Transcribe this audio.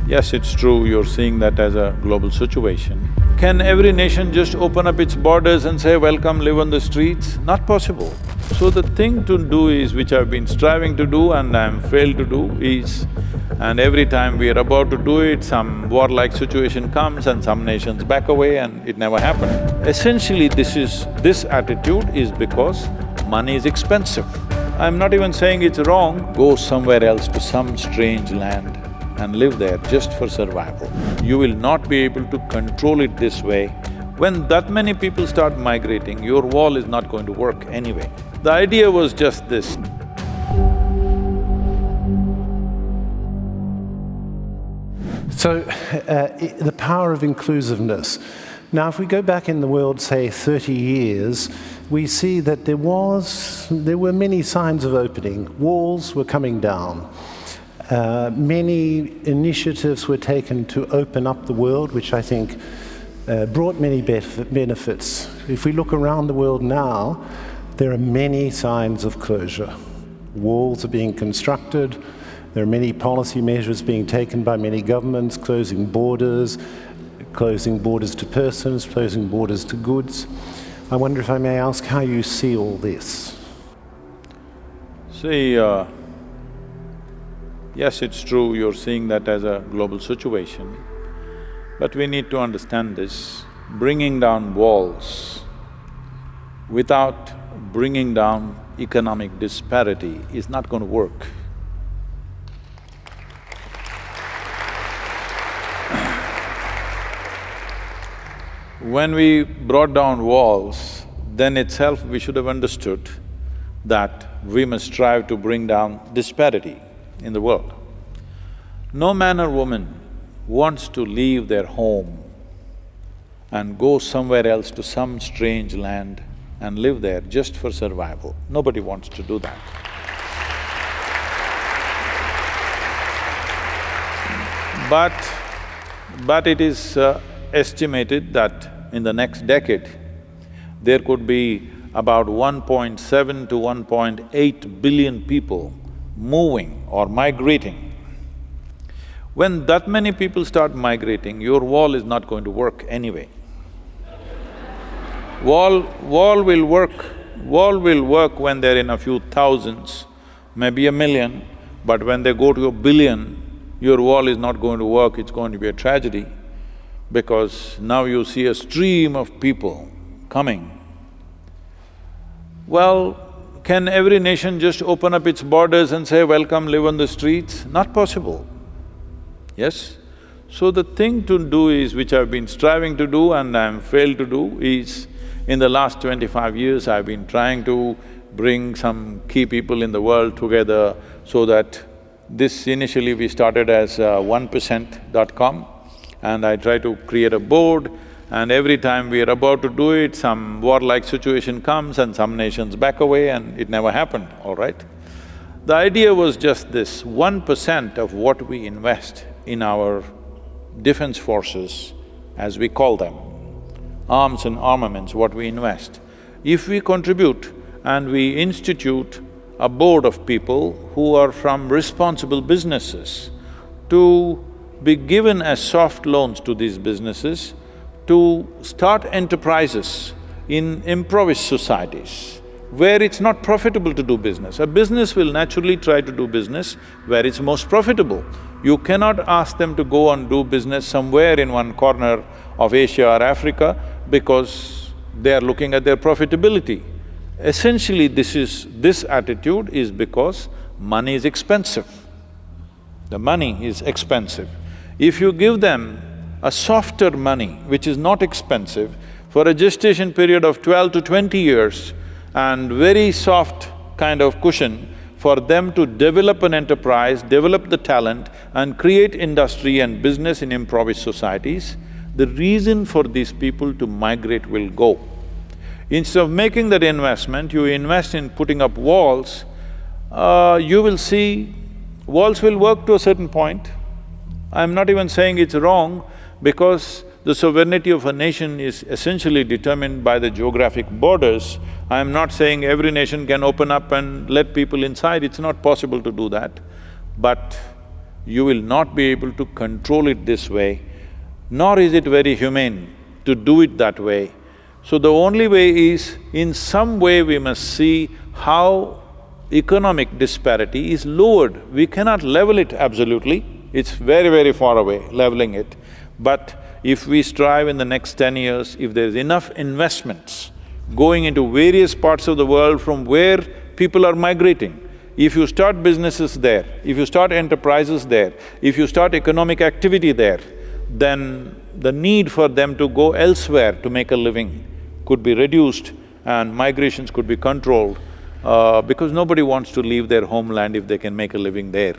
Yes, it's true, you're seeing that as a global situation. Can every nation just open up its borders and say, welcome, live on the streets? Not possible. So the thing to do is, which I've been striving to do and I'm failed to do is, and every time we are about to do it, some warlike situation comes and some nations back away and it never happened. Essentially, this attitude is because money is expensive. I'm not even saying it's wrong, go somewhere else to some strange land and live there just for survival. You will not be able to control it this way. When that many people start migrating, your wall is not going to work anyway. The idea was just this. So, the power of inclusiveness. Now, if we go back in the world, say 30 years, we see that there were many signs of opening. Walls were coming down. Many initiatives were taken to open up the world, which I think brought many benefits. If we look around the world now, there are many signs of closure. Walls are being constructed, there are many policy measures being taken by many governments, closing borders to persons, closing borders to goods. I wonder if I may ask how you see all this? See, yes, it's true, you're seeing that as a global situation, but we need to understand this. Bringing down walls without bringing down economic disparity is not going to work. When we brought down walls, then itself we should have understood that we must strive to bring down disparity in the world. No man or woman wants to leave their home and go somewhere else to some strange land and live there just for survival. Nobody wants to do that. But it is estimated that in the next decade, there could be about 1.7 to 1.8 billion people moving or migrating. When that many people start migrating, your wall is not going to work anyway. Wall will work when they're in a few thousands, maybe a million, but when they go to a billion, your wall is not going to work, it's going to be a tragedy, because now you see a stream of people coming. Well, can every nation just open up its borders and say, welcome, live on the streets? Not possible, yes? So the thing to do is, which I've been striving to do and I'm failed to do, is in the last 25 years, I've been trying to bring some key people in the world together so that this initially we started as 1%.com, and I try to create a board, and every time we are about to do it, some warlike situation comes and some nations back away and it never happened, all right? The idea was just this, 1% of what we invest in our defense forces, as we call them, arms and armaments, what we invest, if we contribute and we institute a board of people who are from responsible businesses to be given as soft loans to these businesses to start enterprises in impoverished societies where it's not profitable to do business. A business will naturally try to do business where it's most profitable. You cannot ask them to go and do business somewhere in one corner of Asia or Africa because they are looking at their profitability. Essentially, this attitude is because money is expensive. The money is expensive. If you give them a softer money, which is not expensive, for a gestation period of 12 to 20 years and very soft kind of cushion for them to develop an enterprise, develop the talent and create industry and business in impoverished societies, the reason for these people to migrate will go. Instead of making that investment, you invest in putting up walls, you will see walls will work to a certain point. I'm not even saying it's wrong, because the sovereignty of a nation is essentially determined by the geographic borders. I'm not saying every nation can open up and let people inside, it's not possible to do that. But you will not be able to control it this way, nor is it very humane to do it that way. So the only way is, in some way we must see how economic disparity is lowered. We cannot level it absolutely, it's very, very far away, leveling it. But if we strive in the next 10 years, if there's enough investments going into various parts of the world from where people are migrating, if you start businesses there, if you start enterprises there, if you start economic activity there, then the need for them to go elsewhere to make a living could be reduced and migrations could be controlled, because nobody wants to leave their homeland if they can make a living there.